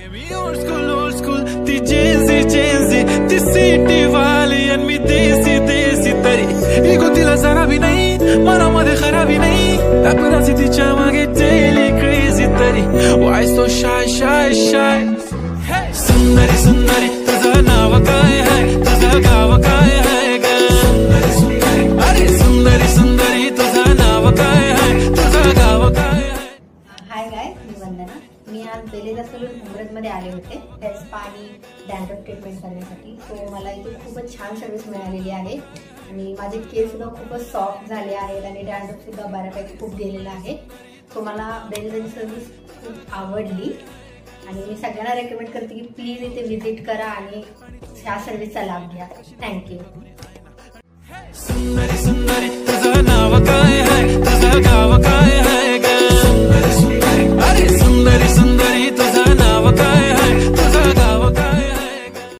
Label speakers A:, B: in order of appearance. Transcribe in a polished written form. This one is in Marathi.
A: old school, ती जेन्सी ती सिटी वाली आणि मी देसी तरी इगो तिला जरा भी नाही मनामध्ये खराबी नाही अपराधी तिच्या मागे डेली क्रेझी तरी why so shy सुंदरी तुझं नाव काय आहे तुझं गाव काय आहे ग अरे सुंदरी तुझं नाव काय आहे तुझं गाव काय आहे.
B: हाय गाय, मी वंदना. मी आज बेलेजा सलून उमरतमध्ये आले होते हेअर स्पा आणि डॅन्ड्रफ ट्रीटमेंट करण्यासाठी. सो मला इथे खूपच छान सर्व्हिस मिळालेली आहे आणि माझे केस सुद्धा खूपच सॉफ्ट झाले आहेत आणि डॅन्ड्रफ सुद्धा बऱ्यापैकी खूप गेलेला आहे. सो मला बेलेजाची सर्व्हिस खूप आवडली आणि मी सगळ्यांना रेकमेंड करते की प्लीज इथे व्हिजिट करा आणि ह्या सर्व्हिसचा लाभ घ्या. थँक्यू.
A: सुंदरी तुझं नाव काय आहे तुझं गाव काय आहे.